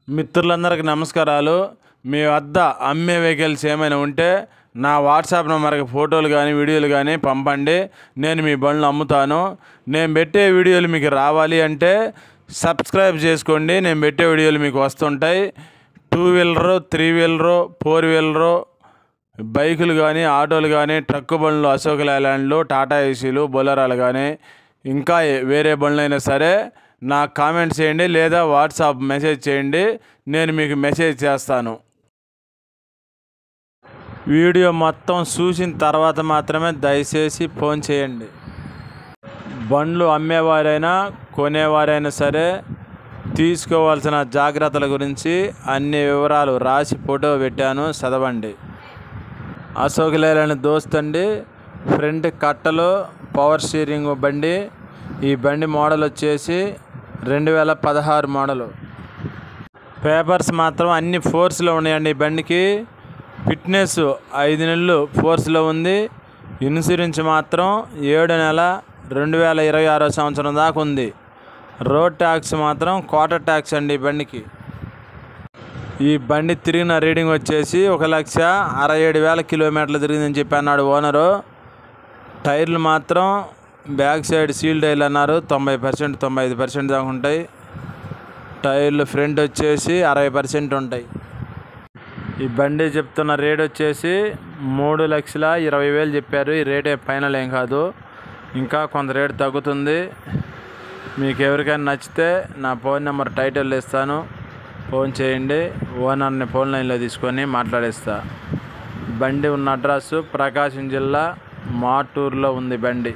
మిత్రులందరికీ నమస్కారాలు. మీ వద్ద అమ్మే వెహికల్స్ ఏమైనా ఉంటే నా వాట్సాప్ నెంబర్కి ఫోటోలు కానీ వీడియోలు కానీ పంపండి. నేను మీ బండ్లు అమ్ముతాను. నేను పెట్టే వీడియోలు మీకు రావాలి అంటే సబ్స్క్రైబ్ చేసుకోండి. నేను పెట్టే వీడియోలు మీకు వస్తుంటాయి. 2 వీలరు, 3 వీలరు, 4 వీలరు బైకులు కానీ, ఆటోలు కానీ, ట్రక్కు బండ్లు, అశోక్ లేలాండ్లు, టాటా ఏసీలు, బొలెరోలు కానీ ఇంకా వేరే బండ్లు అయినా సరే నాకు కామెంట్ చేయండి లేదా వాట్సాప్ మెసేజ్ చేయండి. నేను మీకు మెసేజ్ చేస్తాను. వీడియో మొత్తం చూసిన తర్వాత మాత్రమే దయచేసి ఫోన్ చేయండి. బండ్లు అమ్మేవారైనా కొనేవారైనా సరే తీసుకోవాల్సిన జాగ్రత్తల గురించి అన్ని వివరాలు రాసి ఫోటో పెట్టాను, చదవండి. అశోక్ లేలాండ్ దోస్తండి. ఫ్రంట్ కట్టలు, పవర్ స్టీరింగ్ బండి. ఈ బండి మోడల్ వచ్చేసి 2016 మోడలు. పేపర్స్ మాత్రం అన్ని ఫోర్స్లో ఉన్నాయండి. ఈ బండికి ఫిట్నెస్ 5 నెలలు ఫోర్స్లో ఉంది. ఇన్సూరెన్స్ మాత్రం 7 నెల 2026 సంవత్సరం దాకా ఉంది. రోడ్ ట్యాక్స్ మాత్రం క్వార్టర్ ట్యాక్స్ అండి ఈ బండికి. ఈ బండి తిరిగిన రీడింగ్ వచ్చేసి 1,67,000 కిలోమీటర్లు తిరిగిందని చెప్పి అన్నాడు ఓనరు. టైర్లు మాత్రం బ్యాక్ సైడ్ సీల్ టైర్లు అన్నారు. 90%, 95% దాకా ఉంటాయి. టైర్లు ఫ్రంట్ వచ్చేసి 60% ఉంటాయి. ఈ బండి చెప్తున్న రేట్ వచ్చేసి 3,20,000 చెప్పారు. ఈ రేటే ఫైనల్ ఏం కాదు, ఇంకా కొంత రేటు తగ్గుతుంది. మీకు ఎవరికైనా నచ్చితే నా ఫోన్ నెంబర్ టైటిల్ ఇస్తాను, ఫోన్ చేయండి. ఓనర్ని ఫోన్ లైన్లో తీసుకొని మాట్లాడేస్తా. బండి ఉన్న అడ్రస్సు ప్రకాశం జిల్లా మాటూరులో ఉంది బండి.